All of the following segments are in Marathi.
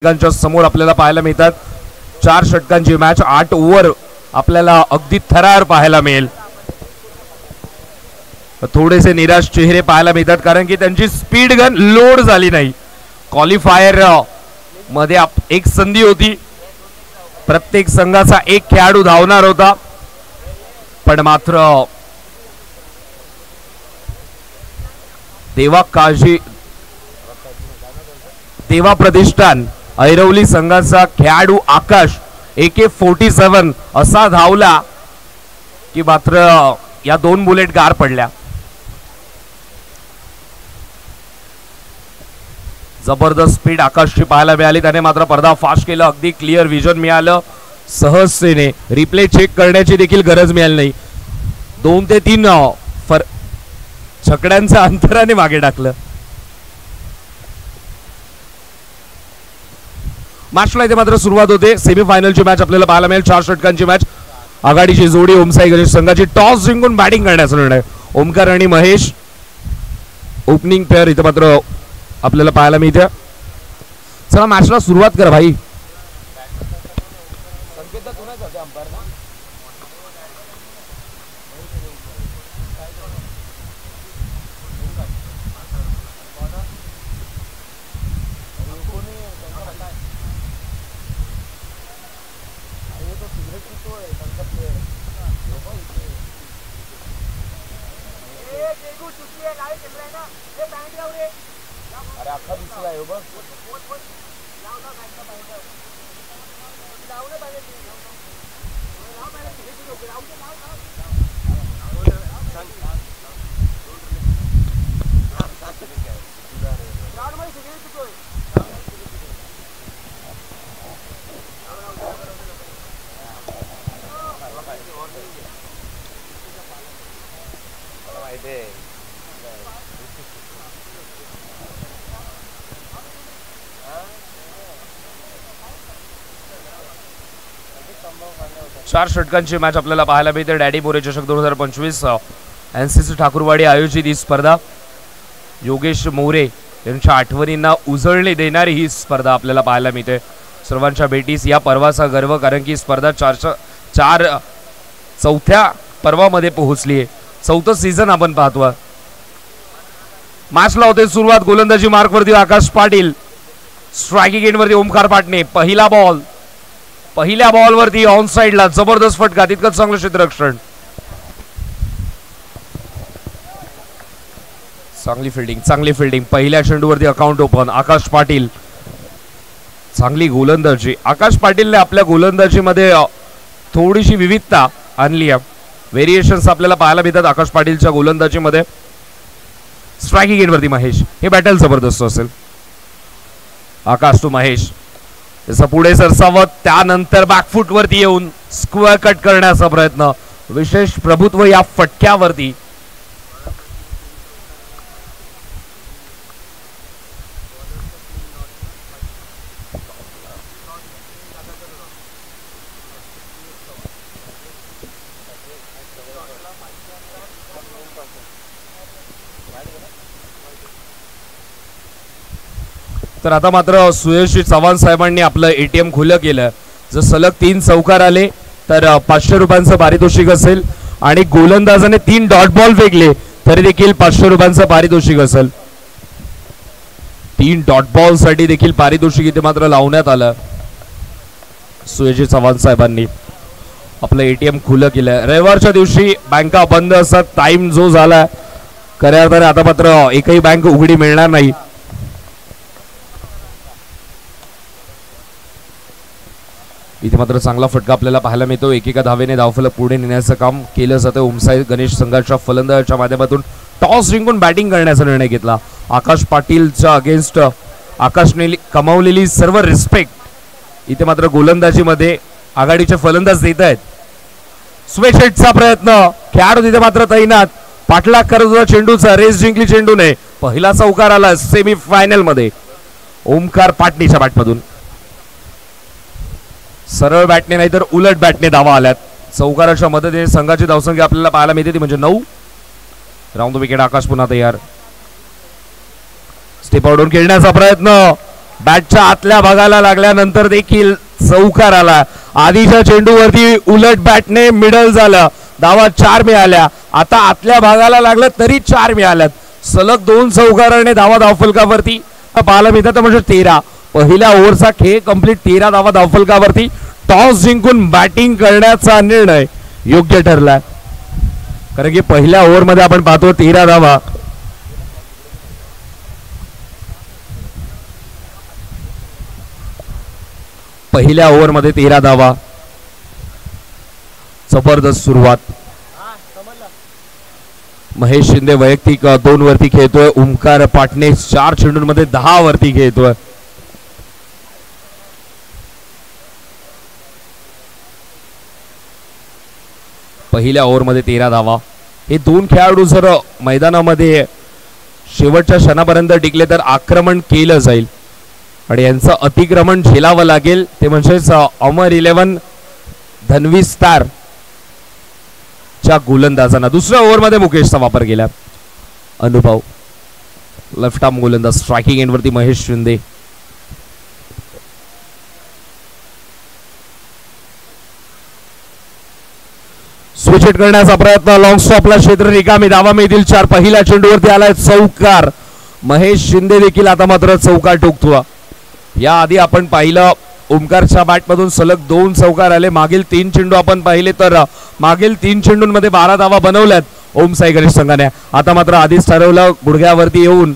षटकांच्या समोर आपल्याला पाहायला मिळतात। 4 षटकांची मॅच, 8 ओव्हर आपल्याला अगदी थरार पाहायला मिळेल। थोडेसे निराश चेहरे पाहायला मिळतात कारण की त्यांची स्पीड गन लोड झाली नाही। क्वालिफायर मध्ये एक संधी होती, प्रत्येक संघाचा एक खेळाडू धावणार होता, पण मात्र देवा प्रतिष्ठान ऐरवली संघाचा खेळाडू आकाश AK-47 असा धावला की मात्र या 2 बुलेट गार पडल्या। जबरदस्त स्पीड आकाशची पाहायला मिळाली, त्याने मात्र पडदा फास्ट केला, अगदी क्लिअर विजन मिळालं। सहजतेने रिप्ले चेक करण्याची देखील गरज मिळाली नाही। 2 ते 3 छकड्यांच्या अंतराने मागे टाकलं। मॅचला इथे मात्र सुरुवात होते। सेमीफायनलची मॅच आपल्याला पाहायला मिळेल। 4 षटकांची मॅच, आघाडीची जोडी ओमसाई गणेश संघाची टॉस जिंकून बॅटिंग करण्याचा निर्णय। ओमकार आणि महेश ओपनिंग पेअर इथे मात्र आपल्याला पाहायला मिळते। चला मॅचला सुरुवात कर भाई। चार षटकांची मॅच आपल्याला पाहायला मिळते। डॅडी मोरे चषक 2025 NCC ठाकूरवाडी आयोजित ही स्पर्धा, योगेश मोरे यांच्या आठवणींना उजळणी देणारी ही स्पर्धा आपल्याला पाहायला मिळते। सर्वांच्या भेटीस या पर्वाचा गर्व, कारण की स्पर्धा चौथ्या पर्वामध्ये पोहोचली आहे। 4थं सीझन आपण पाहतोय। मॅचला होते सुरुवात, गोलंदाजी मार्क वरती आकाश पाटील, स्ट्रायकिंग एंड वरती ओमकार पाटणे। पहिल्या बॉल वरती ऑन साइडला जबरदस्त फटका, तितकंच चांगलं क्षेत्ररक्षण, चांगली फिल्डिंग। पहिल्या चेंडूवरती अकाउंट ओपन, आकाश पाटील चांगली गोलंदाजी। आकाश पाटीलने आपल्या गोलंदाजीमध्ये थोडीशी विविधता आणली आहे, व्हेरिएशन्स आपल्याला पाहायला मिळतात आकाश पाटीलच्या गोलंदाजीमध्ये। स्ट्रायकिंग एंड वरती महेश, हे बॅटल जबरदस्त असेल। आकाश टू महेश, जसं पुढे सरसावत, त्यानंतर बॅकफुट वरती येऊन स्क्वेअर कट करण्याचा प्रयत्न, विशेष प्रभुत्व या फटक्यावरती। तर आता मात्र सुयशी चव्हाण साहेबांनी आपलं ATM खुलं केलं। जर सलग 3 चौकार आले तर 500 रुपयांचं पारितोषिक असेल, आणि गोलंदाजाने 3 डॉट बॉल फेकले तरी देखील 500 रुपयांचं पारितोषिक असेल। 3 डॉट बॉल साठी देखील पारितोषिक इथे मात्र लावण्यात आलं। सुयशी चव्हाण साहेबांनी आपलं ATM खुलं केलं। रविवारच्या दिवशी बँका बंद असतात, टाइम जो झाला खऱ्या अर्थाने आता मात्र एकही बँक उघडी मिळणार नाही। इथे मात्र चांगला फटका आपल्याला पाहायला मिळतो। एकेका धावेने धावफलक पुढे नेण्याचं काम केलं जातं। ओमसाई गणेश संघाच्या फलंदाजाच्या माध्यमातून टॉस जिंकून बॅटिंग करण्याचा निर्णय घेतला। आकाश पाटीलच्या अगेन्स्ट आकाशने कमावलेली सर्व रिस्पेक्ट इथे मात्र गोलंदाजीमध्ये आघाडीचे फलंदाज देत आहेत। स्वेट हिटचा प्रयत्न, खेळाडू तिथे मात्र तैनात, पाठलाग करत होता चेंडूचा, रेस जिंकली चेंडूने। पहिला चौकार आला सेमीफायनल मध्ये ओमकार पाटणीच्या बॅटमधून। सरळ बॅटने नाही तर उलट बॅटने धावा आल्यात। चौकाराच्या मदतीने संघाची धावसंख्या आपल्याला पाहायला मिळते ती म्हणजे 9। राऊंड द विकेट आकाश पुन्हा तयार। स्टेप आउटून खेळण्याचा प्रयत्न बॅटच्या आतल्या भागाला लागल्यानंतर देखील चौकार आला. आधीच्या चेंडूवरती उलट बॅटने मिडल झालं, धावा 4 मिळाल्या. आता आतल्या भागाला लागलं तरी 4 मिळाल्यात. सलग 2 चौकाराने धावा धावफलकावरती पाहायला मिळतात. म्हणजे 13 पहिल्या ओव्हरचा खेळ कंप्लीट. 13 धावा धावफलकावरती. टॉस जिंकून बॅटिंग करण्याचा निर्णय योग्य ठरलाय, कारण की पहिल्या ओव्हरमध्ये आपण पाहतो 13 धावा. पहिल्या ओव्हरमध्ये 13 धावा. जबरदस्त सुरुवात. महेश शिंदे वैयक्तिक 2 वरती खेळतोय. ओमकार पाटणे 4 चेंडूंमध्ये 10 वरती खेळतोय. पहिल्या ओव्हरमध्ये 13 धावा. हे 2 खेळाडू जर मैदानामध्ये शेवटच्या क्षणापर्यंत टिकले तर आक्रमण केलं जाईल आणि यांचं अतिक्रमण झेलावं लागेल. ते म्हणजेच अमर 11 धनवी स्टार च्या गोलंदाजांना. दुसऱ्या ओव्हरमध्ये मुकेशचा वापर केला. अनुभव लेफ्ट आर्म गोलंदाज. स्ट्रायकिंग एंडवरती महेश शिंदे. स्विच हिट करण्याचा प्रयत्न. लॉंग स्टॉपला क्षेत्र रिकामी. धावा मिळतील 4. पहिल्या चेंडूवरती आलाय चौकार. महेश शिंदे देखील आता मात्र चौकार ठोकतो. याआधी आपण पाहिलं ओमकारच्या बॅटमधून सलग 2 चौकार आले. मागील 3 चेंडू आपण पाहिले तर मागील 3 चेंडूंमध्ये 12 धावा बनवल्यात ओमसाई गणेश संघाने. आता मात्र आधीच ठरवलं गुडघ्यावरती येऊन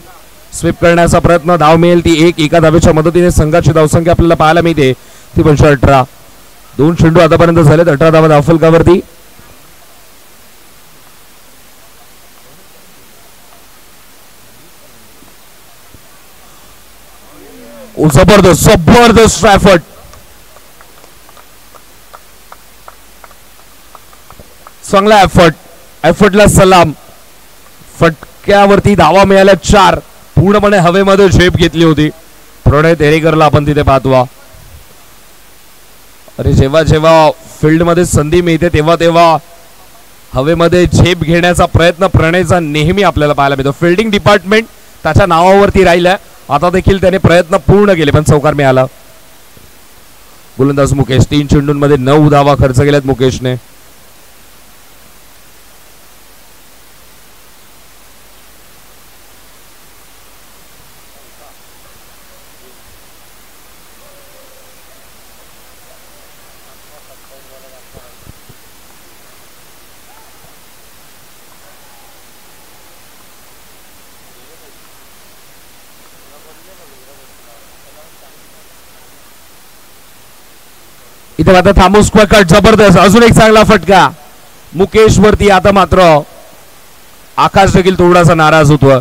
स्वीप करण्याचा प्रयत्न. धाव मिळेल ती 1. एका धावेच्या मदतीने संघाची धावसंख्या आपल्याला पाहायला मिळते ती 18. 2 चेंडू आतापर्यंत झालेत. 18 धावा धावफलकावरती. जबरदस्त जबरदस्त एफर्ट. चांगला एफर्टला सलाम. फटक्यावरती धावा मिळाल्या 4. पूर्णपणे हवेमध्ये झेप घेतली होती. प्रणय तेरेकरला आपण तिथे पाहतो. अरे जेव्हा जेव्हा फील्डमध्ये संधी मिळते तेव्हा तेव्हा हवेमध्ये झेप घेण्याचा प्रयत्न प्रणयचा नेहमी आपल्याला पाहायला मिळतो. फिल्डिंग डिपार्टमेंट त्याच्या नावावरती राहिलंय. आता देखील त्याने प्रयत्न पूर्ण केले पण चौकार मिळाला. गोलंदाज मुकेश. 3 चेंडूंमध्ये 9 धावा खर्च केल्यात मुकेशने. इथे मात्र थांबू. स्क्वेअर कट जबरदस्त. अजून एक चांगला फटका मुकेश वरती. आता मात्र आकाश देखील थोडासा नाराज होतो,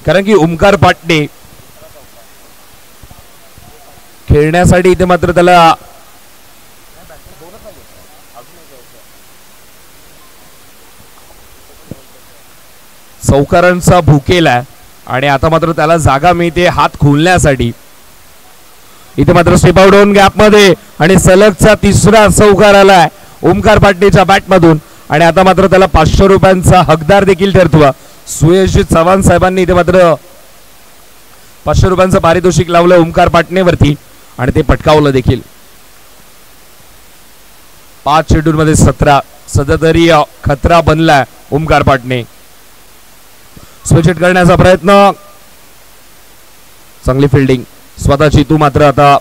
कारण की ओमकार पाटणे खेळण्यासाठी इथे मात्र त्याला चौकारांचा भुकेला आणि आता मात्र त्याला जागा मिळते हात खोलण्यासाठी. इथे मात्र स्टेप आउट होऊन गॅप मध्ये आणि सलगचा 3रा चौकार आलाय ओमकार पाटणेच्या बॅटमधून आणि आता मात्र त्याला 500 रुपयांचा हकदार देखील ठरतो. सुयशजी चव्हाण साहेबांनी इथे मात्र 500 रुपयांचं पारितोषिक लावलं ओमकार पाटणेवरती आणि ते पटकावलं देखील. 5 चेंडूंमध्ये 17. सध्या तरी खतरा बनलाय ओमकार पाटणे. स्विच हिट करण्याचा प्रयत्न. चांगली फिल्डिंग स्वतःची. तू मात्र आता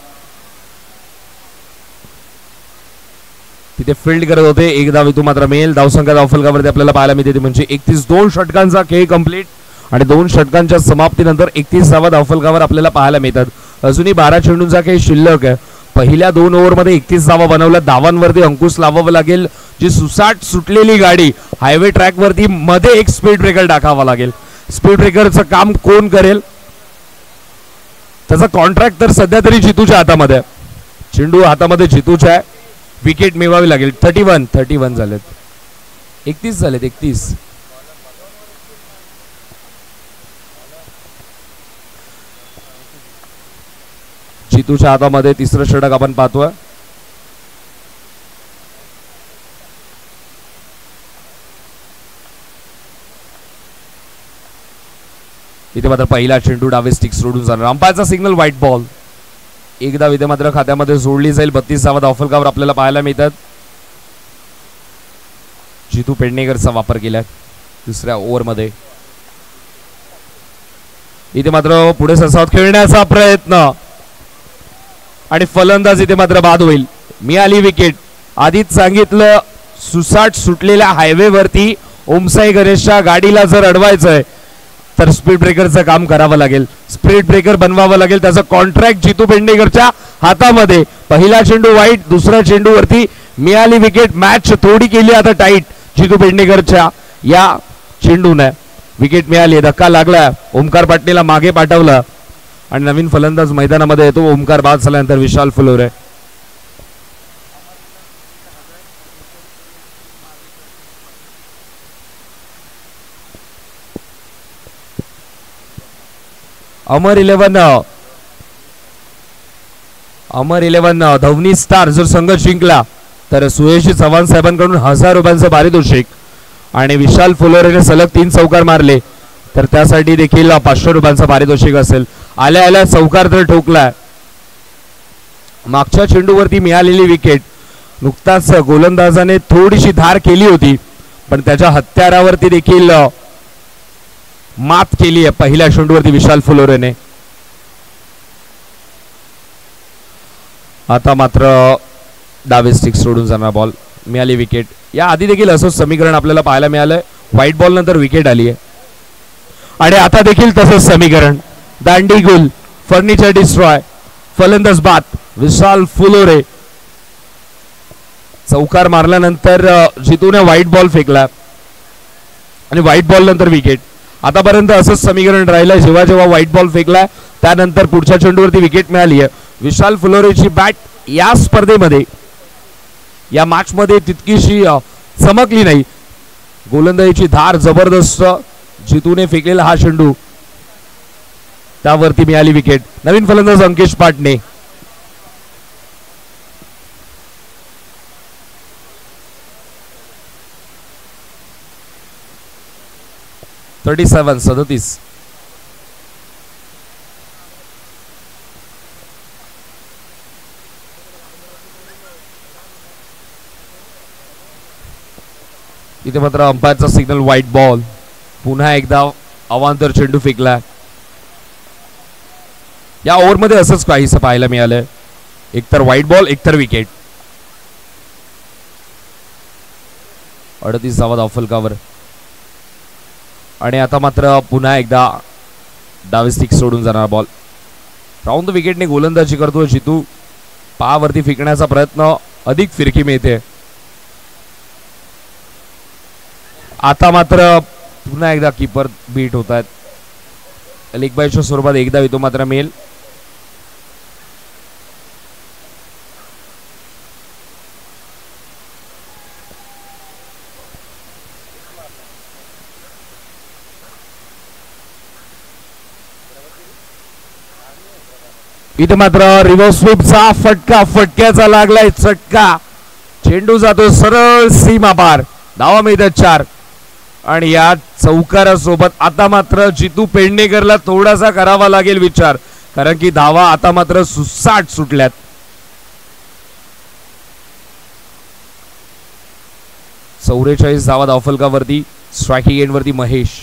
तिथे फील्ड करत होते. 1 धाव तू मात्र मिळेल. धावसंख्या धावफलकावरती आपल्याला पाहायला मिळते म्हणजे 31. 2 षटकांचा खेळ कंप्लीट आणि 2 षटकांच्या समाप्तीनंतर 31 धावा धावफलकावर आपल्याला पाहायला मिळतात. अजूनही 12 चेंडूंचा खेळ शिल्लक आहे. पहिल्या 2 ओव्हरमध्ये 31 धावा बनवल्या. धावांवरती अंकुश लावावं लागेल. जी सुसाट सुटलेली गाडी हायवे ट्रॅकवरती मध्ये एक स्पीड ब्रेकर टाकावा लागेल. स्पीड ब्रेकरचं काम कोण करेल त्याचा कॉन्ट्रॅक्ट तर सध्या तरी जितूच्या हातामध्ये. चेंडू हातामध्ये जितूच्या आहे. विकेट मिळवावी लागेल. 31 झालेत. 31 झालेत. 31. जितूच्या हातामध्ये 3रं षटक आपण पाहतोय. इथे मात्र पहिला चेंडू डावे स्टिक सोडून जाणार. अंपायरचा सिग्नल व्हाईट बॉल. एकदा इथे मात्र खात्यामध्ये जोडली जाईल. 32 धावफलकावर आपल्याला पाहायला मिळतात. जितू पेडणेकरचा वापर केलाय दुसऱ्या ओव्हरमध्ये. इथे मात्र पुढे सरसावत खेळण्याचा प्रयत्न आणि फलंदाज इथे मात्र बाद होईल. मिळाली विकेट. आधीच सांगितलं सुसाट सुटलेल्या हायवे वरती ओमसाई गणेशच्या गाडीला जर अडवायचंय तर स्पीड ब्रेकरचं काम करावं लागेल. स्पीड ब्रेकर बनवावं लागेल. त्याचा कॉन्ट्रॅक्ट जितू पेडणेकरच्या हातामध्ये. पहिला चेंडू वाईट. दुसऱ्या चेंडू वरती मिळाली विकेट. मॅच थोडी केली आता टाईट जितू पेडणेकरच्या या चेंडूने. विकेट मिळाली. धक्का लागला. ओमकार पाटणीला मागे पाठवलं आणि नवीन फलंदाज मैदानामध्ये येतो. ओमकार बाद झाल्यानंतर विशाल फुलोरे. अमर इलेव्हन धवनी स्टार जर संघ जिंकला तर सुयशी चव्हाण साहेबांकडून 1000 रुपयांचं पारितोषिक आणि विशाल फुलोरेने सलग 3 चौकार मारले तर त्यासाठी देखील 500 रुपयांचं पारितोषिक असेल. आल्या आल्या चौकार तर ठोकलाय. मागच्या चेंडूवरती मिळालेली विकेट. नुकताच गोलंदाजाने थोडीशी धार केली होती पण त्याच्या हत्यारावरती देखील मात केली आहे पहिल्या चेंडूवरती विशाल फुलोरेने. आता मात्र डावे स्टिक सोडून जाणार बॉल. मिळाली विकेट. या आधी देखील असंच समीकरण आपल्याला पाहायला मिळालंय. व्हाईट बॉल नंतर विकेट आली आहे आणि आता देखील तसंच समीकरण. दांडी गुल. Furniture destroy. फलंदाज बाद विशाल फुलोरे. चौकार मारल्यानंतर जितूने व्हाईट बॉल फेकला आणि व्हाईट बॉल नंतर विकेट. आतापर्यंत असंच समीकरण राहिलंय. जेव्हा जेव्हा व्हाईट बॉल फेकलाय त्यानंतर पुढच्या चेंडूवरती विकेट मिळाली आहे. विशाल फुलोरेची बॅट या स्पर्धेमध्ये या मॅच मध्ये तितकीशी चमकली नाही. गोलंदाजीची धार जबरदस्त. जितूने फेकलेला हा चेंडू त्यावरती मिळाली विकेट. नवीन फलंदाज अंकेश पाटणे. सदतीस. इथे मात्र अंपायरचा सिग्नल व्हाईट बॉल. पुन्हा एकदा अवांतर चेंडू फेकला. या ओव्हरमध्ये असंच काहीसं पाहायला मिळालंय. एकतर व्हाईट बॉल एकतर विकेट. 38 धावफलकावर आणि आता मात्र पुन्हा एकदा डावे स्टिक सोडून जाणार बॉल. राऊंड द विकेटने गोलंदाजी करतो जितू. पायावरती फेकण्याचा प्रयत्न. अधिक फिरकी मिळते. आता मात्र पुन्हा एकदा कीपर बीट होत आहेत. लेग बायच्या स्वरूपात एकदा येतो मात्र मेल. इथे मात्र रिव्हर्स स्वीपचा फटक्याचा लागलाय चटका. चेंडू जातो सरळ सीमा पार. धावा मिळतात 4 आणि या चौकारासोबत आता मात्र जितू पेडणेकरला थोडासा करावा लागेल विचार कारण की धावा आता मात्र सुसाट सुटल्यात. चौरेचाळीस धावा धावफलकावरती. स्ट्रायकिंग एंडवरती महेश.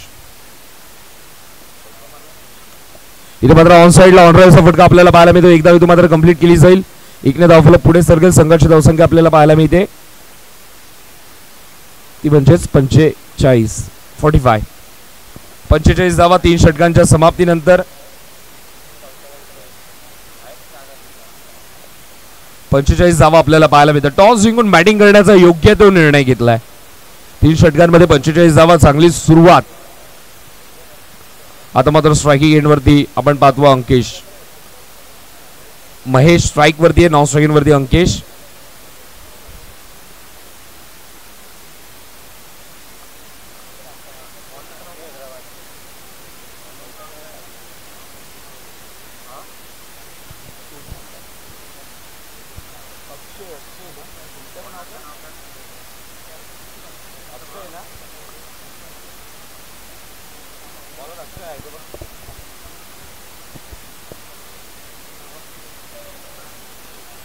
इथे मात्र ऑन साइडला ऑनराईडचा फटका आपल्याला पाहायला मिळतो. एकदा इथून मात्र कंप्लीट केली जाईल. एकने धावफलक पुढे सरकेल. संघाची धावसंख्या आपल्याला पाहायला मिळते ती म्हणजेच 45. 45 धावा 3 षटकांच्या समाप्तीनंतर. 45 धावा आपल्याला पाहायला मिळतात. टॉस जिंकून बॅटिंग करण्याचा योग्य तो निर्णय घेतलाय. 3 षटकांमध्ये 45 धावा. चांगली सुरुवात. आता मात्र स्ट्रायकिंग एंडवरती आपण पाहतो अंकेश. महेश स्ट्राइक वरती आहे. नॉन स्ट्रायकिंग वरती अंकेश.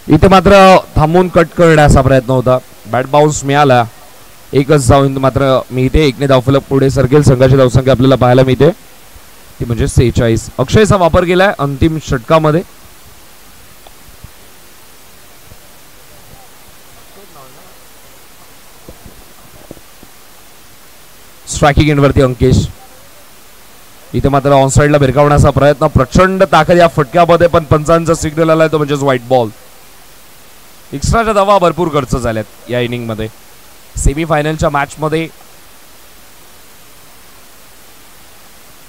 इथे मात्र थांबून कट करण्याचा प्रयत्न होता. बॅट बाउन्स मिळाला. एकच धाव मात्र मिळते. एकने धावफलक पुढे सरकेल. संघाची धावसंख्या आपल्याला पाहायला मिळते ती म्हणजे 46. अक्षयचा वापर केलाय अंतिम षटकामध्ये. स्ट्रायकिंग एंडवरती अंकेश. इथे मात्र ऑनसाइडला भिरकावण्याचा प्रयत्न. प्रचंड ताकद या फटक्यामध्ये पण पंचांचा सिग्नल आलाय तो म्हणजे व्हाईट बॉल. एक्स्ट्राच्या धावा भरपूर खर्च झाल्यात या इनिंग मध्ये. सेमीफायनलच्या मॅच मध्ये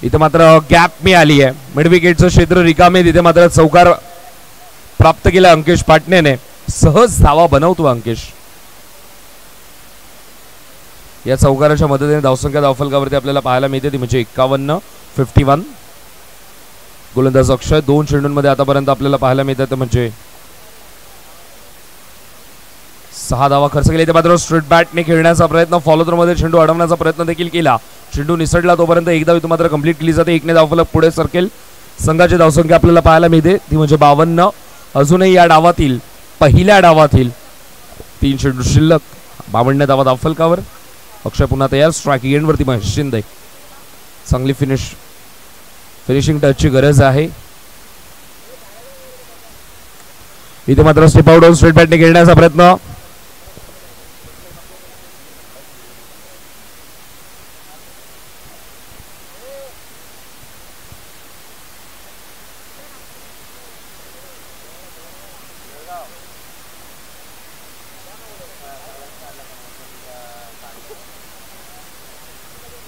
इथे मात्र गॅप मिळाली आहे. मिड विकेटचं क्षेत्र रिकामे. तिथे मात्र चौकार प्राप्त केला अंकेश पाटणेने. सहज धावा बनवतो अंकेश. या चौकाराच्या मदतीने धावसंख्या धावफलकावरती आपल्याला पाहायला मिळते ती म्हणजे 51. गोलंदाज अक्षय. 2 चेंडूंमध्ये आतापर्यंत आपल्याला पाहायला मिळतात म्हणजे 6 धावा खर्च केले. इथे मात्र स्ट्रेट बॅटने खेळण्याचा प्रयत्न. फॉलो थ्रो मध्ये चेंडू अडवण्याचा प्रयत्न देखील केला. चेंडू निसटला तोपर्यंत एकदा इथून मात्र कंप्लीट केली जाते. एकने धावफलक पुढे सरकेल. संघाची धावसंख्या आपल्याला पाहायला मिळते ती म्हणजे 52. अजूनही या डावातील पहिल्या डावातील 3 चेंडू शिल्लक. 52 धावा धावफलकावर. अक्षय पुन्हा तयार. स्ट्रायकिंग एंडवरती महेश शिंदे. चांगली फिनिशिंग टचची गरज आहे. इथे मात्र स्टेप आउट ऑन स्ट्रेट बॅटने खेळण्याचा प्रयत्न.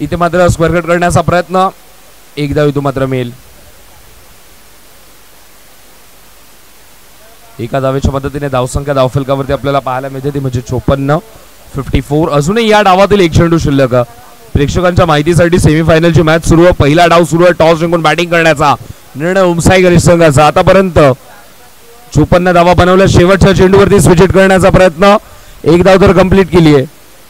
इथे मात्र स्क्वेअर कट करण्याचा प्रयत्न. एकदा इथून मात्र मिळेल. एका धावेच्या मदतीने धावसंख्या धावफलकावरती आपल्याला पाहायला मिळते ती म्हणजे 54. अजूनही या डावातील 1 चेंडू शिल्लक. प्रेक्षकांच्या माहितीसाठी सेमीफायनलची मॅच सुरू आहे. पहिला डाव सुरू आहे. टॉस जिंकून बॅटिंग करण्याचा निर्णय उमसाई गणेश संघाचा. आतापर्यंत 54 धावा बनवल्या. शेवटच्या चेंडूवरती स्विच करण्याचा प्रयत्न. 1 धाव तर कंप्लीट केली आहे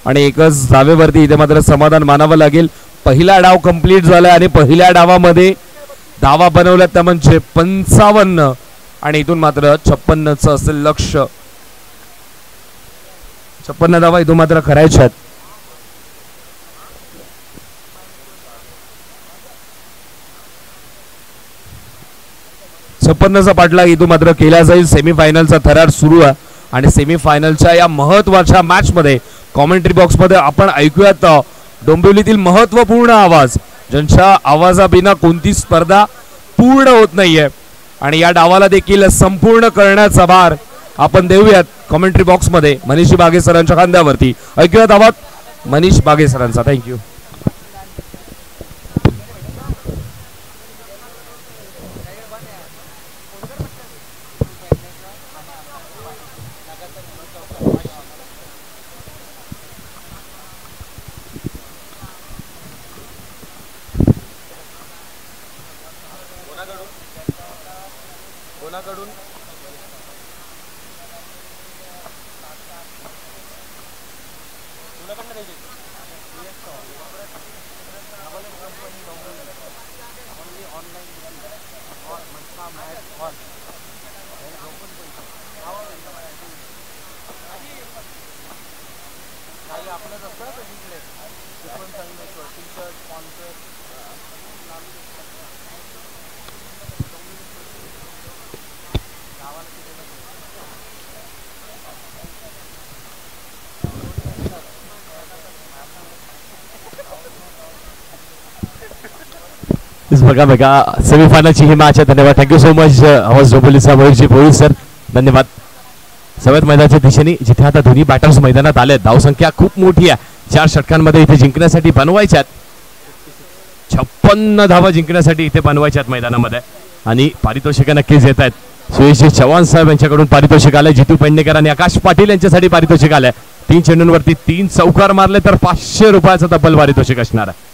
आणि एकच धावेवरती इथे मात्र समाधान मानावं लागेल. पहिला डाव कंप्लीट झाला आणि पहिल्या डावामध्ये धावा बनवल्या त्या म्हणजे 55 आणि इथून मात्र 56चं असेल लक्ष. 56 धावा इथून मात्र करायच्यात. छप्पन्नचा पाठलाग इथून मात्र केला जाईल. सेमीफायनलचा थरार सुरू आहे आणि सेमीफायनलच्या या महत्वाच्या मॅच मध्ये कॉमेंट्री बॉक्स मध्ये आपण ऐकूयात डोंबिवलीतील महत्वपूर्ण आवाज ज्यांच्या आवाजाबिना कोणती स्पर्धा पूर्ण होत नाहीये आणि या डावाला देखील संपूर्ण करण्याचा भार आपण देऊयात कॉमेंट्री बॉक्स मध्ये मनीष बागे सरांच्या खांद्यावरती. ऐकूयात आवाज मनीष बागे सरांचा. थँक्यू. बघा बघा सेमीफायनलची ही मॅच आहे. धन्यवाद. थँक्यू सो मच आवाज डोंबिवलीचा मयूरजी भोईर सर. धन्यवाद. सवयत मैदानाच्या दिशेने जिथे आता दोन्ही बॅटर्स मैदानात आले. धावसंख्या खूप मोठी आहे. 4 षटकांमध्ये इथे जिंकण्यासाठी बनवायच्यात. 56 धावा जिंकण्यासाठी इथे बनवायच्यात मैदानामध्ये आणि पारितोषिक नक्कीच येत आहेत. सुयशजी चव्हाण साहेब यांच्याकडून पारितोषिक आलंय. जितू पेडणेकर आणि आकाश पाटील यांच्यासाठी पारितोषिक आलंय. 3 चेंडूंवरती 3 चौकार मारले तर 500 रुपयाचं तब्बल पारितोषिक असणार आहे.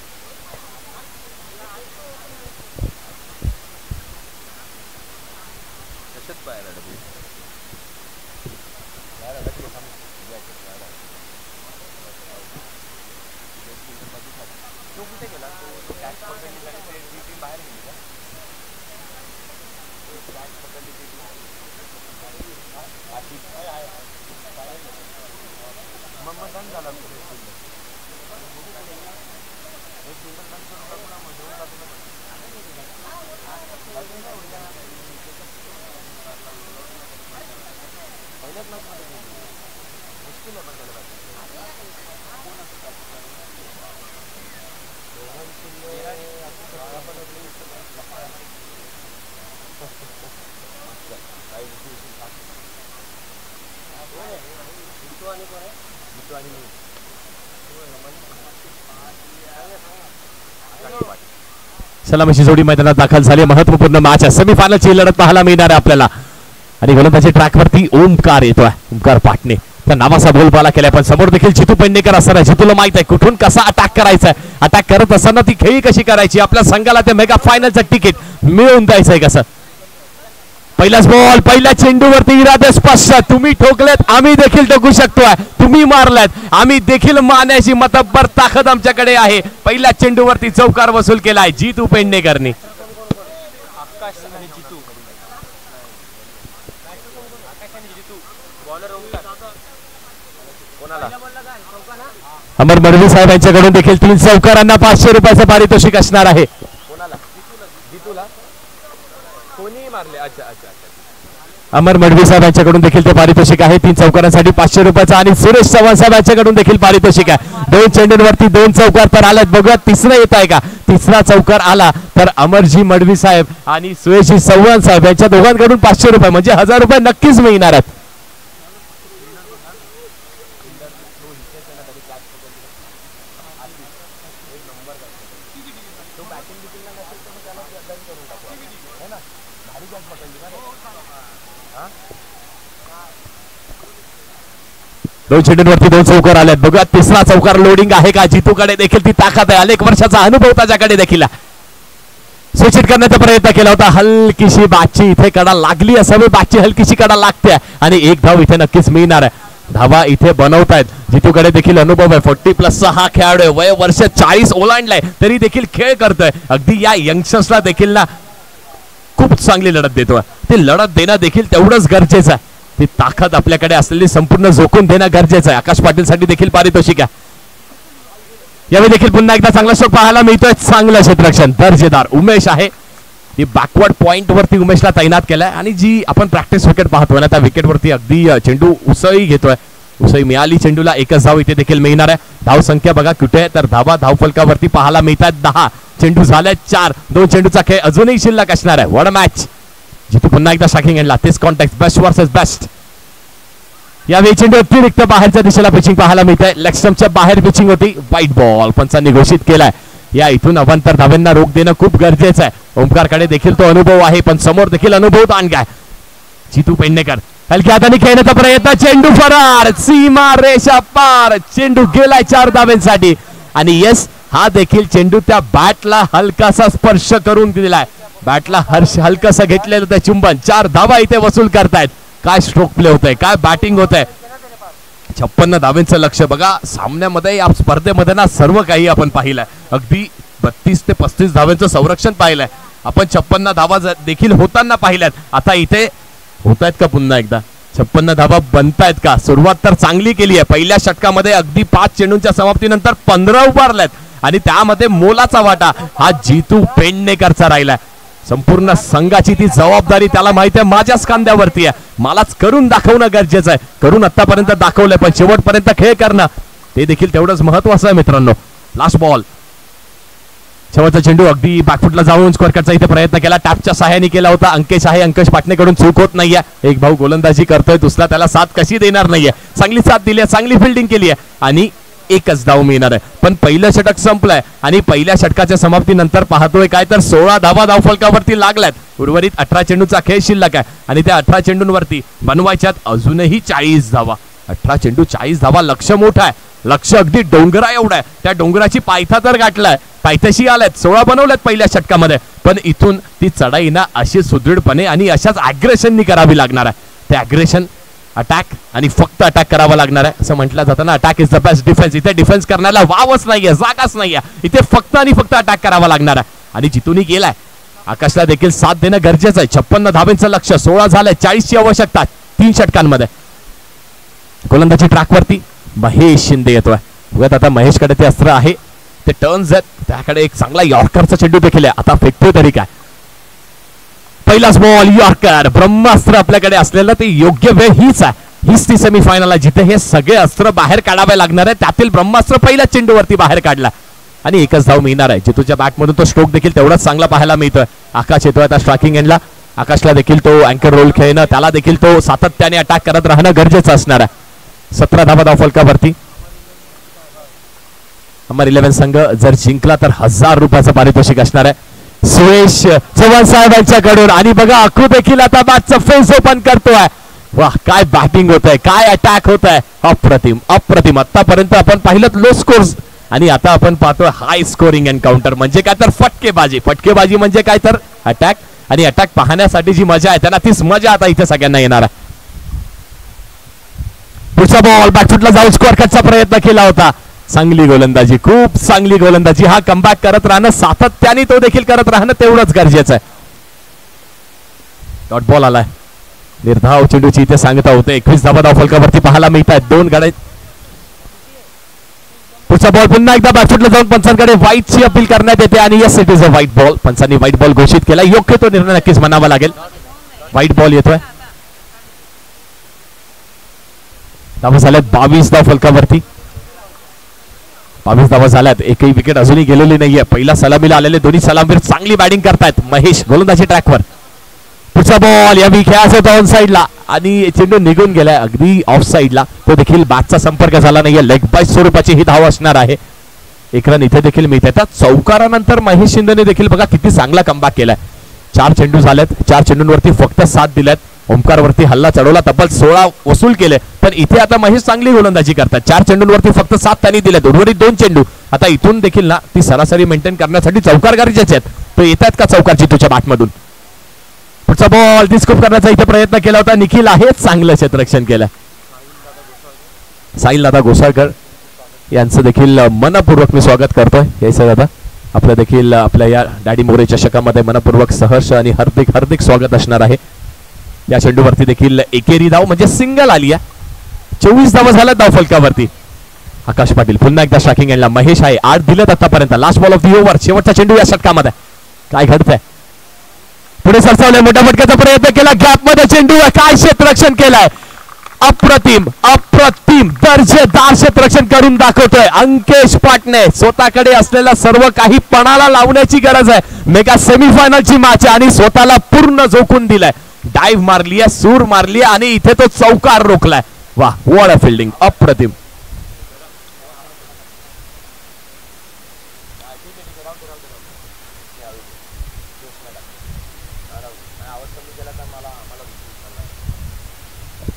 सलामीची जोडी मैदानात दाखल झाली. महत्वपूर्ण मॅच आहे. सेमीफायनलची लढत पाहायला मिळणार आहे आपल्याला. आणि गोलंदाजी ट्रॅकवरती ओमकार येतोय. ओमकार पाटणे त्या नावाचा बोलबाला केलाय. पण समोर देखील जितू पेडणेकर असणार. जितूला माहित आहे कुठून कसा अटॅक करायचा आहे. अटॅक करत असताना ती खेळी कशी करायची. आपल्या संघाला ते मेगा फायनलचं तिकीट मिळवून द्यायचंय कसं. पहिलाच बॉल पहिल्या चेंडूवरती इरादे स्पष्ट. तुम्ही ठोकलेत आम्ही देखील ठोकू शकतोय. तुम्ही मारलेत आम्ही देखील मारण्याची मतब्बर ताकद आमच्याकडे आहे. पहिल्या चेंडूवरती चौकार वसूल केलाय जितू पेडणेकरनी. अमर मडवी साहेब यांच्याकडून देखील 3 चौकारांना 500 रुपयाचं पारितोषिक असणार आहे. अमर मडवी साहेब यांच्याकडून देखील ते पारितोषिक आहे. 3 चौकारांसाठी 500 रुपयाचं. आणि सुरेश चव्हाण साहेब यांच्याकडून देखील पारितोषिक आहे. 2 चेंडूंवरती 2 चौकार तर आलेत. बघूया तिसरा येत आहे का. तिसरा चौकार आला तर अमरजी मडवी साहेब आणि सुरेशजी चव्हाण साहेब यांच्या दोघांकडून 500 रुपये म्हणजे 1000 रुपये नक्कीच मिळणार आहेत. दोन चेंडूंवरती 2 चौकार आलेत. बघा तिसरा चौकार लोडिंग आहे का. जितूकडे देखील ती ताकद आहे. अनेक वर्षाचा अनुभव त्याच्याकडे देखील सूचित करण्याचा प्रयत्न केला होता. हलकीशी बॅटची इथे कडा लागली असावी. बॅटची हलकीशी कडा लागते आणि 1 धाव इथे नक्कीच मिळणार आहे. धावा इथे बनवतायत. जितूकडे देखील अनुभव आहे. 40+ हा खेळाडू आहे. वय वर्ष 40 ओलांडलाय तरी देखील खेळ करतोय. अगदी या यंगस्टर्सला देखील ना खूप चांगली लढत देतोय. ते लढत देणं देखील तेवढंच गरजेचं आहे. ती ताकद आपल्याकडे असलेली संपूर्ण झोकून देणं गरजेचं आहे. आकाश पाटील साठी देखील पारितोषिक आहे. यावेळी देखील पुन्हा एकदा चांगला स्ट्रोक पाहायला मिळतोय. चांगलं क्षेत्ररक्षण दर्जेदार उमेश आहे. ती बॅकवर्ड पॉइंट वरती उमेशला तैनात केलाय. आणि जी आपण प्रॅक्टिस विकेट पाहतोय ना त्या विकेट वरती अगदी चेंडू उसळी घेतोय. उसळी मिळाली चेंडूला. 1च धाव इथे देखील मिळणार आहे. धाव संख्या बघा कुठे आहे तर धावा धावफलकावरती पाहायला मिळतात 10. चेंडू झाले 4. 2 चेंडूचा खेळ अजूनही शिल्लक असणार आहे. वड मॅच. जितू पुन्हा एकदा शॉकिंग आणला. तेच कॉन्टॅक्ट बेस्ट वर्सेस बेस्ट. यावेळी चेंडू अतिरिक्त बाहेरच्या दिशेला पिचिंग पाहायला मिळते. लेग स्टंपच्या बाहेर पिचिंग होती. वाईट बॉल पंचांनी घोषित केलाय. या इथून अवांतर धावांना रोख देणं खूप गरजेचं आहे. ओमकारकडे देखील तो अनुभव आहे पण समोर देखील अनुभव ताणगाय. जितू पेडणेकर हलक्या हाताने खेळण्याचा प्रयत्न. चेंडू फरार. सीमा रेषा पार. चेंडू गेलाय 4 धावांसाठी. आणि यस हा देखील चेंडू त्या बॅटला हलकासा स्पर्श करून दिलाय. बॅटला हलकासा घेतलेलं ते चुंबन. 4 धावा इथे वसूल करतायत. काय स्ट्रोक प्ले होतंय. काय बॅटिंग होतंय. 56 धावांचं लक्ष बघा. सामन्यामध्ये या स्पर्धेमध्ये ना सर्व काही आपण पाहिलंय. अगदी 32 ते 35 धावांचं संरक्षण पाहिलंय आपण. 56 धावा देखील होताना पाहिल्यात. आता इथे होत आहेत का पुन्हा एकदा 56 धावा बनतायत का. सुरुवात तर चांगली केली आहे. पहिल्या षटकामध्ये अगदी 5 चेंडूंच्या समाप्तीनंतर 15 उभारल्यात. आणि त्यामध्ये मोलाचा वाटा हा जितू पेडणेकरचा राहिलाय. संपूर्ण संघाची ती जबाबदारी त्याला माहिती आहे माझ्याच खांद्यावरती आहे. मलाच करून दाखवणं गरजेचं आहे. करून आतापर्यंत दाखवलंय पण शेवटपर्यंत खेळ करणं ते देखील तेवढंच महत्वाचं आहे मित्रांनो. Last ball. शेवटचा चेंडू अगदी बॅकफुटला जाऊन स्क्वेअर कटचा इथे प्रयत्न केला. टॅपच्या सहाय्याने केला होता. अंकेश आहे. अंकेश पाटणेकडून चूक होत नाहीये. एक भाऊ गोलंदाजी करतोय दुसरा त्याला साथ कशी देणार नाहीये. चांगली साथ दिली आहे. चांगली फिल्डिंग केली आहे आणि 1च धाव मिळणार आहे. पण पहिलं षटक संपलंय आणि पहिल्या षटकाच्या समाप्तीनंतर पाहतोय काय तर 16 धावा धावफलकावरती लागल्यात. उर्वरित 18 चेंडूचा खेळ शिल्लक आहे आणि त्या 18 चेंडूंवरती बनवायच्यात अजूनही 40 धावा. 18 चेंडू 40 धावा. लक्ष मोठं आहे. लक्ष अगदी डोंगरा एवढं आहे. त्या डोंगराची पायथा तर गाठलाय. पायथ्याशी आल्यात. 16 बनवल्यात पहिल्या षटकामध्ये. पण इथून ती चढाई ना अशी सुदृढपणे आणि अशाच अग्रेशननी करावी लागणार आहे. ते अग्रेशन अटॅक आणि फक्त अटॅक करावा लागणार आहे. असं म्हटलं जातं ना attack is the best defence. इथे डिफेन्स करण्याला वावच नाहीये. जागाच नाहीये. इथे फक्त आणि फक्त अटॅक करावा लागणार आहे. आणि जितूनही गेलाय. आकाशला देखील साथ देणं गरजेचं आहे. 56 धावांचं लक्ष. 16 झालंय. 40ची आवश्यकता 3 षटकांमध्ये. गोलंदाजी ट्रॅकवरती महेश शिंदे येतोय. बघत आता महेशकडे ते अस्त्र आहे, ते टर्न्स आहेत, त्याकडे एक चांगला यॉर्करचा चेंडू देखील आहे. आता फेकतोय तरी काय, पहिलाच बॉल यॉर्कर. ब्रह्मास्त्र आपल्याकडे असलेलं ते योग्य वेळ हीच आहे. हीच ती सेमीफायनल आहे जिथे हे सगळे अस्त्र बाहेर काढावे लागणार आहे. त्यातील ब्रह्मास्त्र पहिल्या चेंडूवरती बाहेर काढला आणि एकच धाव मिळणार आहे. जितूच्या बॅटमधून तो स्ट्रोक देखील तेवढाच चांगला पाहायला मिळतोय. आकाश येतोय आता स्ट्रायकिंग एंडला. आकाशला देखील तो अँकर रोल खेळणं, त्याला देखील तो सातत्याने अटॅक करत राहणं गरजेचं असणार आहे. 17 धावा धाव फलकावरती. नंबर 11 संघ जर जिंकला तर 1000 रुपयाचं पारितोषिक असणार आहे सुरेश चव्हाण साहेबांच्याकडून. आणि बघा अक्रू देखील आता बॅटचं फेस ओपन करतोय. वाह, काय बॅटिंग होत आहे, काय अटॅक होत आहे, अप्रतिम अप्रतिम. आतापर्यंत आपण पाहिलं लो स्कोर्स आणि आता आपण पाहतोय हाय स्कोरिंग एन्काउंटर. म्हणजे काय तर फटकेबाजी, फटकेबाजी म्हणजे काय तर अटॅक. आणि अटॅक पाहण्यासाठी जी मजा आहे त्यांना तीच मजा आता इथे सगळ्यांना येणार आहे. पुढचा बॉल बॅकफुटला जाऊन स्कोअर कटचा प्रयत्न केला होता. चांगली गोलंदाजी, खूप चांगली गोलंदाजी. हा कमबॅक करत राहणं, सातत्याने तो देखील करत राहणं तेवढंच गरजेचं आहे. डॉट बॉल आलाय. निर्धाव चेंडूची इथे सांगता होते. 21 धावा धाव फलकावरती पाहायला मिळत आहेत. 2 गडे. पुढचा बॉल पुन्हा एकदा बॅकफुटला जाऊन पंचांकडे व्हाईटची अपील करण्यात येते आणि yes it is a white ball. पंचांनी व्हाईट बॉल घोषित केला. योग्य तो निर्णय नक्कीच म्हणावा लागेल. व्हाईट बॉल येतोय. धावा झाल्यात 22 धाव फलकावरती. 22 धावा झाल्यात. एकही विकेट अजूनही गेलेली नाहीये. पहिला सलामीला आलेले दोन्ही सलामवीर चांगली बॅटिंग करतायत. महेश गोलंदाजी ट्रॅकवर. पुढचा बॉल या खेळाचा होता ऑन साईडला आणि चेंडू निघून गेलाय अगदी ऑफ साईडला. तो देखील बॅटचा संपर्क झाला नाहीये. लेग बाय स्वरूपाची ही धाव असणार आहे. एक रन इथे देखील मिळते. त्या चौकारानंतर महेश शिंदेने देखील बघा किती चांगला कमबॅक केलाय. 4 चेंडू झालेत. 4 चेंडूंवरती फक्त 7 दिल्यात. ओमकारवरती हल्ला चढवला, तब्बल 16 वसूल केले. पण इथे आता महेश चांगली गोलंदाजी करतात. 4 चेंडूंवरती फक्त 7 त्यांनी दिलेत. उर्वरित 2 चेंडू. आता इथून देखील ना ती सरासरी मेंटेन करण्यासाठी चौकार गरजेचे आहेत. तो येतात का चौकार जितूच्या बॅटमधून. पुढचा बॉल डिस्कूप करण्याचा इथे प्रयत्न केला होता. निखिल आहे चांगलं क्षेत्ररक्षण केलं. साहिल दादा गोसाळकर यांचं देखील मनपूर्वक मी स्वागत करतोय. यायचं दादा आपलं देखील आपल्या या डॅडी मोरे चषकामध्ये मनपूर्वक सहर्ष आणि हार्दिक हार्दिक स्वागत असणार आहे. या चेंडूवरती देखील एकेरी धाव म्हणजे सिंगल आली आहे. 24 धावा झाल्या धाव फलकावरती. आकाश पाटील पुन्हा एकदा स्ट्रायकिंग एंडला. महेश आहे. 8 दिलेत आतापर्यंत. Last ball of the over. शेवटचा चेंडू या षटकामध्ये. काय घडतंय. पुढे सरसावले. मोठ्या फटक्याचा प्रयत्न केला. गॅप मध्ये चेंडू. काय क्षेत्ररक्षण केलाय. अप्रतिम अप्रतिम दर्जेदार क्षेत्ररक्षण करून दाखवतोय अंकेश पाटणे. स्वतःकडे असलेल्या सर्व काही पणाला लावण्याची गरज आहे. मेगा सेमीफायनलची मॅच आहे आणि स्वतःला पूर्ण झोकून दिलाय. डाईव्ह मारली आहे, सूर मारली आणि इथे तो चौकार रोखलाय. वाह, व्हॉट अ फिल्डिंग. अप्रतिम.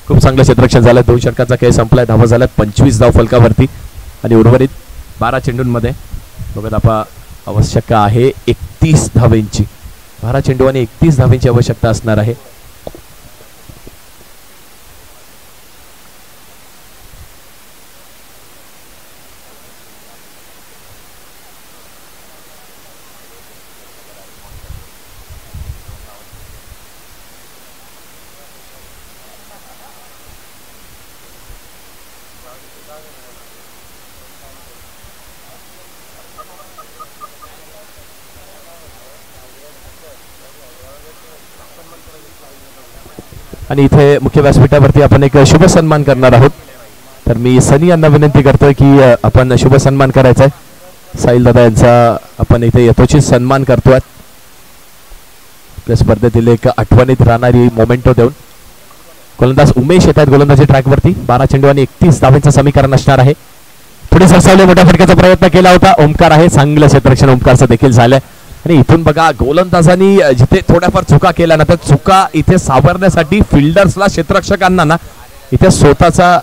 खूप चांगलं क्षेत्ररक्षण झालं. 2 षटकाचा खेळ संपलाय. धावा झाल्यात 25 धाव फलकावरती आणि उर्वरित 12 चेंडूंमध्ये बघत आपण आवश्यकता आहे 31 धावेंची. 12 चेंडू आणि 31 धावेंची आवश्यकता असणार आहे. आणि इथे मुख्य व्यासपीठावरती आपण एक शुभ सन्मान करणार आहोत. तर मी सनी यांना विनंती करतोय की आपण शुभ सन्मान करायचा आहे. साहिल दादा यांचा आपण इथे यथोचित सन्मान करतोय. आपल्या स्पर्धेतील एक आठवणीत राहणारी मोमेंटो देऊन गोलंदाज उमेश येत आहेत गोलंदाजी ट्रॅकवरती. 12 चेंडू आणि 31 धावेचं समीकरण असणार आहे. पुढे सरसावले. मोठ्या फटक्याचा प्रयत्न केला होता. ओमकार आहे. चांगलं क्षेत्ररक्षण ओमकारचं देखील झालंय. आणि इथून बघा गोलंदाजांनी जिथे थोड्याफार चुका केल्या ना, त्या चुका इथे सावरण्यासाठी फिल्डर्सला क्षेत्ररक्षकांना ना इथे स्वतःचा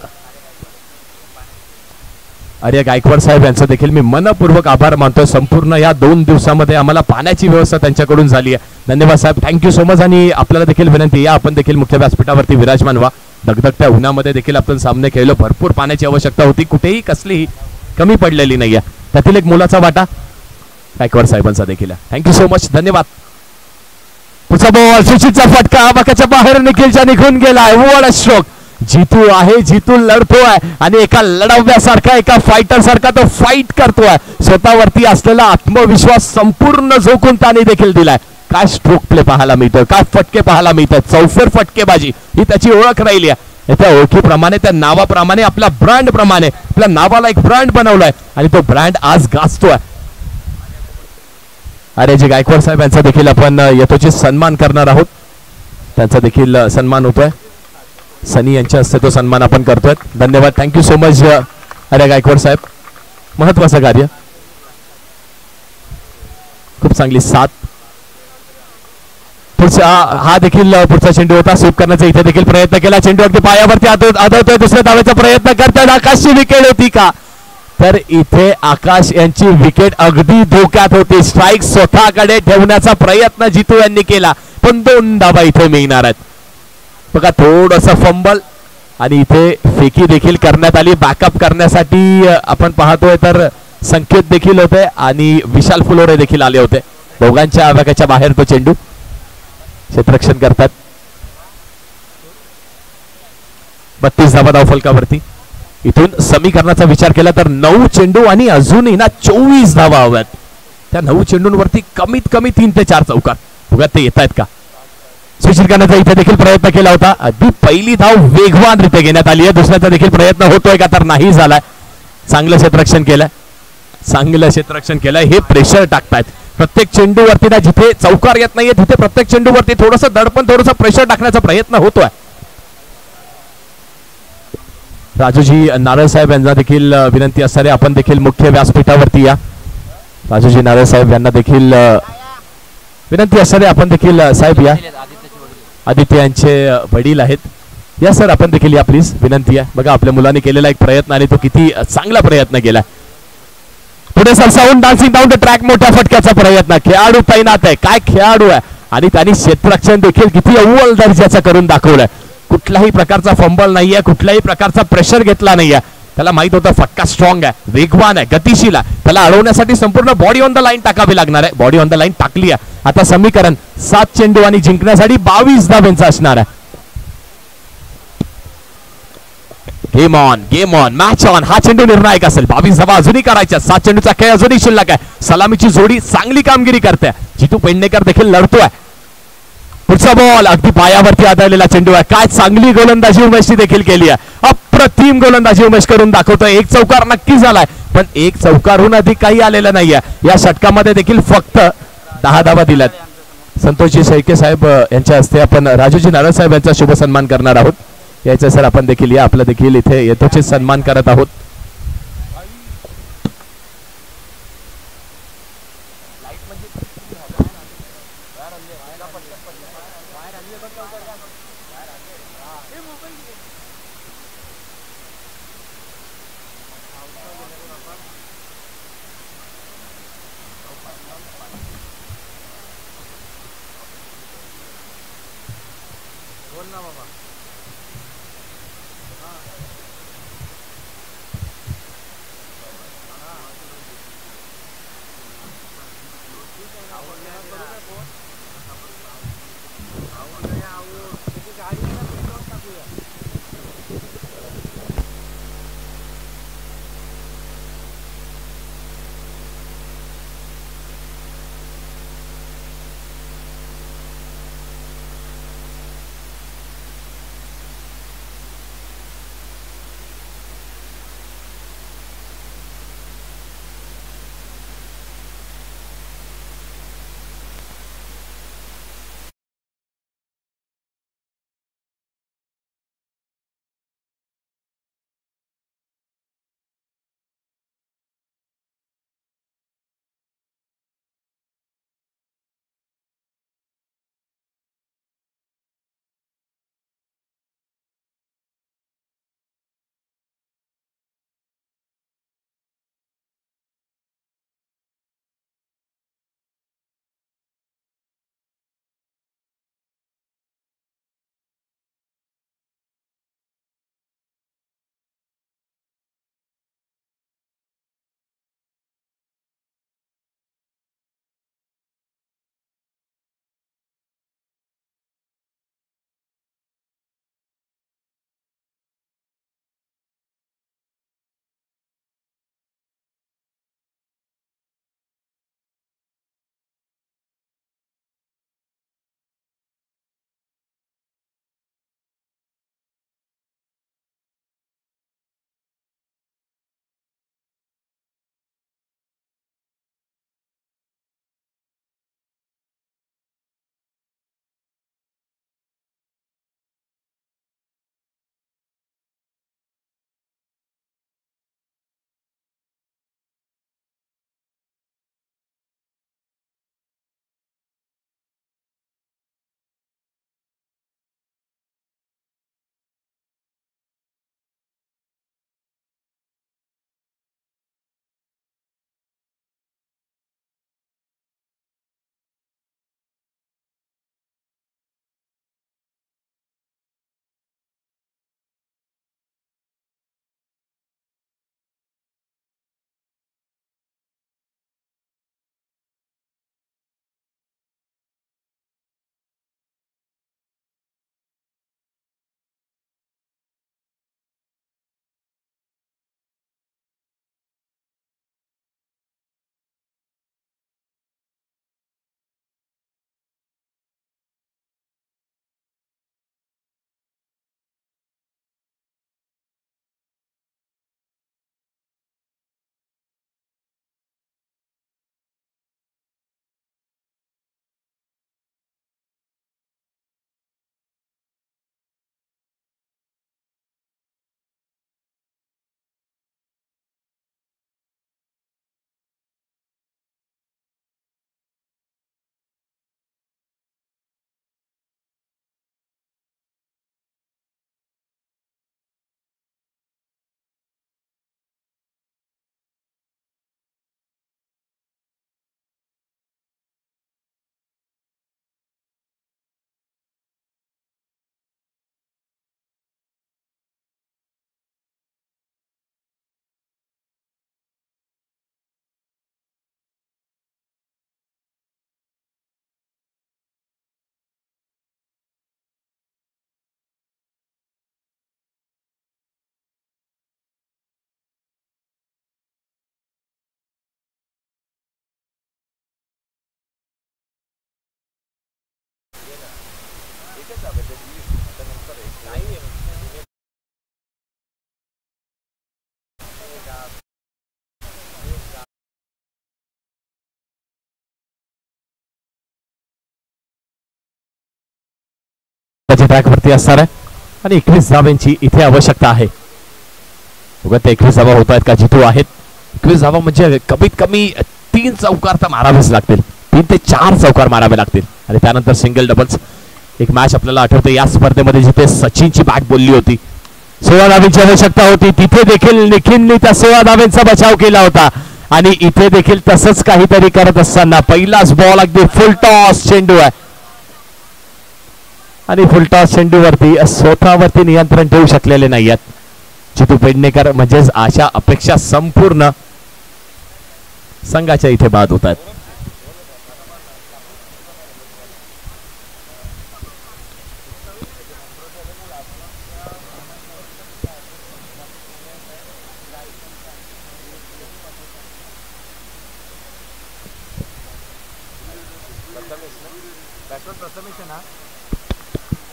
आर्य गायकवाड साहेब यांचं देखील मी मनपूर्वक आभार मानतोय. संपूर्ण या 2 दिवसामध्ये आम्हाला पाण्याची व्यवस्था त्यांच्याकडून झाली आहे. धन्यवाद साहेब, थँक्यू सो मच. आणि आपल्याला देखील विनंती, या आपण देखील मुख्य व्यासपीठावरती विराजमान व्हा. दगदगत्या उन्हामध्ये देखील आपण सामने खेळलो. भरपूर पाण्याची आवश्यकता होती. कुठेही कसलीही कमी पडलेली नाहीये. त्यातील एक मोलाचा वाटा गायकवाड साहेबांचा देखील आहे. थँक्यू सो मच, धन्यवाद. पुढचा बॉल सुचितचा फटका बाकाच्या बाहेर निखिलच्या निघून गेलाय. What a stroke. जितू आहे, जितू लढतोय आणि एका लढवण्यासारखा एका फायटर सारखा तो फाईट करतोय. स्वतःवरती असलेला आत्मविश्वास संपूर्ण झोकून त्याने देखील दिलाय. काय स्ट्रोक प्ले पाहायला मिळतोय, काय फटके पाहायला मिळतात. चौफेर फटकेबाजी ही त्याची ओळख राहिली आहे. त्या ओळखीप्रमाणे, त्या नावाप्रमाणे, आपल्या ब्रँड प्रमाणे आपल्या नावाला एक ब्रँड बनवलाय आणि तो ब्रँड आज गाजतोय. आर्यजी गायकवाड साहेब यांचा देखील आपण यथोचित सन्मान करणार आहोत. त्यांचा देखील सन्मान होतोय. सनी यांच्या हस्ते तो सन्मान आपण करतोय. धन्यवाद, थँक्यू सो मच आर्य गायकवाड साहेब. महत्वाचं कार्य, खूप चांगली साथ. पुढचा हा देखील पुढचा चेंडू होता. स्वीप करण्याचा इथे देखील प्रयत्न केला. चेंडू अगदी पायावरती आदळतोय. दुसऱ्या धावेचा प्रयत्न करतात. आकाशची विकेट होती का? तर इथे आकाश यांची विकेट अगदी धोक्यात होती. स्ट्राईक स्वतःकडे ठेवण्याचा प्रयत्न जितू यांनी केला, पण 2 धावा इथे मिळणार आहेत. बघा, थोडंसं फंबल आणि इथे फेकी देखील करण्यात आली. बॅकअप करण्यासाठी आपण पाहतोय तर संकेत देखील होते आणि विशाल फुलोरे देखील आले होते. दोघांच्या आवाक्याच्या बाहेर तो चेंडू क्षेत्ररक्षण करतात. 32 धावा धावफलकावरती. इथून समीकरणाचा विचार केला तर 9 चेंडू आणि अजूनही ना 24 धावा हव्यात. त्या 9 चेंडूंवरती कमीत कमी 3 ते 4 चौकार. बघा ते येत आहेत का? सूचित करण्याचा इथे देखील प्रयत्न केला होता. अगदी पहिली धाव वेगवानरित्या घेण्यात आली आहे. दुसऱ्याचा देखील प्रयत्न होतोय का? तर नाही झालाय. चांगलं क्षेत्ररक्षण केलंय, चांगलं क्षेत्ररक्षण केलंय. हे प्रेशर टाकतायत प्रत्येक चेंडूवरती ना. जिथे चौकार येत नाहीये तिथे प्रत्येक चेंडूवरती थोडंसं दडपण, थोडंसं प्रेशर टाकण्याचा प्रयत्न होतोय. राजूजी नारळ साहेब यांना देखील विनंती असणारे आपण देखील मुख्य व्यासपीठावरती या. राजूजी नारळ साहेब यांना देखील विनंती असणारे आपण देखील साहेब या. आदित्य यांचे वडील आहेत. या सर, आपण देखील या प्लीज, विनंती आहे. बघा आपल्या मुलांनी केलेला एक प्रयत्न आणि तो किती चांगला प्रयत्न केला. पुढे सरसावून डान्सिंग डाऊन द ट्रॅक, मोठ्या फटक्याचा प्रयत्न. खेळाडू तैनात आहे. काय खेळाडू आहे आणि त्यांनी क्षेत्ररक्षण देखील किती अव्वल दर्जाचं करून दाखवलंय. कुठल्याही प्रकारचा फंबल नाहीये, कुठल्याही प्रकारचा प्रेशर घेतला नाहीये. त्याला माहित होतं फटका स्ट्रॉंग आहे, वेगवान आहे, गतिशील आहे. त्याला अडवण्यासाठी संपूर्ण बॉडी ऑन द लाईन टाकावी लागणार आहे. बॉडी ऑन द लाईन टाकली आहे. आता समीकरण 7 चेंडू आणि जिंकण्यासाठी 22 धावांचा असणार आहे. Game on, game on, match on. हा चेंडू निर्णायक असेल. 22 धावा अजूनही करायच्या. 7 चेंडूचा खेळ अजूनही शिल्लक आहे. सलामीची जोडी चांगली कामगिरी करते. जितू पेडणेकर देखील लढतोय. पुढचा बॉल अगदी पायावरती आदळलेला चेंडू आहे. काय चांगली गोलंदाजी उमेशने देखील केली आहे. अप्रतिम गोलंदाजी उमेश करून दाखवतोय. एक चौकार नक्की झालाय, पण एक चौकारहून अधिक काही आलेलं नाहीये. या षटकामध्ये देखील फक्त 10 धावा दिल्यात. संतोषजी शेळके साहेब यांच्या हस्ते आपण राजूजी नारळ साहेब यांचा शुभ सन्मान करणार आहोत. यायचं सर, आपण देखील या. आपला देखील इथे यथोचित सन्मान करत आहोत. ट्रॅक वरती असणार आहे आणि 21 धावांची इथे आवश्यकता आहे. 21 धावा होत आहेत का जितू आहेत. 21 धावा म्हणजे कमीत कमी 3 चौकार तर मारावेच लागतील. 3 ते 4 चौकार मारावे लागतील आणि त्यानंतर सिंगल डबल्स. एक मॅच आपल्याला आठवते या स्पर्धेमध्ये जिथे सचिनची बॅट बोलली होती, 16 धावांची आवश्यकता होती, तिथे देखील निखिलने त्या 16 धावांचा बचाव केला होता आणि इथे देखील तसंच काहीतरी करत असताना पहिलाच बॉल अगदी फुल टॉस चेंडू आहे आणि फुलटॉस चेंडूवरती स्वतःवरती नियंत्रण ठेवू शकलेले नाहीयेत जितू पेडणेकर. म्हणजेच आशा अपेक्षा संपूर्ण संघाच्या इथे बाद होत आहेत.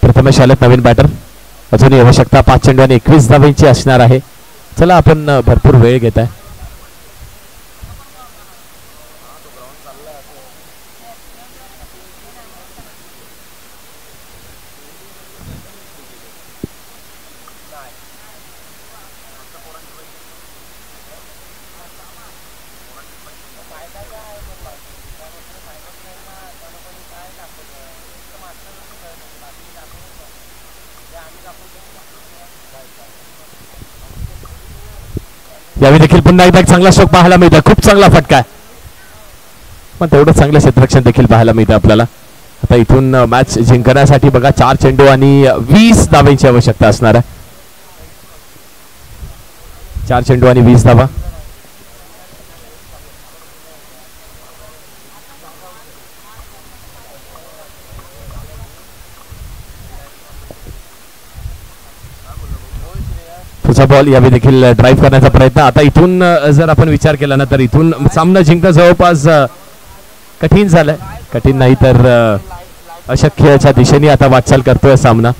प्रथमेश आलेत नवीन बॅटर. अजूनही आवश्यकता 5 चेंडू आणि 21 धावांची असणार आहे. चला आपण भरपूर वेळ घेत आहे. यावेळी देखील पुन्हा एकदा चांगला स्ट्रोक पाहायला मिळतो. खूप चांगला फटका आहे पण तेवढं चांगलं क्षेत्ररक्षण देखील पाहायला मिळतं आपल्याला. आता इथून मॅच जिंकण्यासाठी बघा 4 चेंडू आणि 20 धावांची आवश्यकता असणार आहे. 4 चेंडू आणि 20 धावा. पुढचा बॉल यावेळी देखील ड्राईव्ह करण्याचा प्रयत्न. आता इथून जर आपण विचार केला ना तर इथून सामना जिंकणं जवळपास कठीण झालंय. कठीण नाही तर अशक्यच्या दिशेने आता वाटचाल करतोय सामना.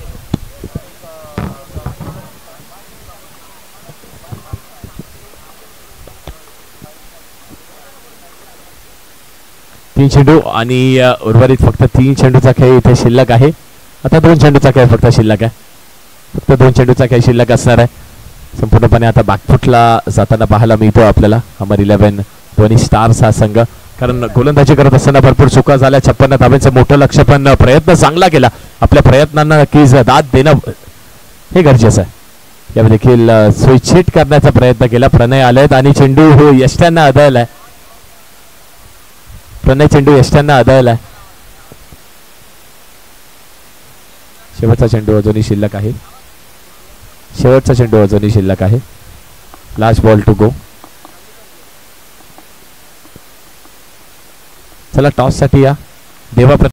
तीन चेंडू आणि उर्वरित फक्त 3 चेंडूचा खेळ इथे शिल्लक आहे. आता 2 चेंडूचा खेळ फक्त शिल्लक आहे. फक्त 2 चेंडूचा खेळ शिल्लक असणार आहे. संपूर्णपणे आता बॅकफुटला जाताना पाहायला मिळतो आपल्याला अमर 11 दोन्ही स्टार्स हा संघ. कारण गोलंदाजी करत असताना भरपूर चुका झाल्या. 56 धावांचं मोठं लक्ष पण प्रयत्न चांगला केला. आपल्या प्रयत्नांना नक्कीच दाद देणं हे गरजेचं आहे. यावेळी देखील स्विच हिट करण्याचा प्रयत्न केला. प्रणय आलेत आणि चेंडू हो यष्ट्यांना आदळलाय. प्रणय चेंडू यष्ट्यांना आदळलाय. शेवटचा चेंडू अजूनही शिल्लक आहे. शेवटचा चेंडू अजूनही शिल्लक आहे. Last ball to go. चला टॉस साठी या देवा.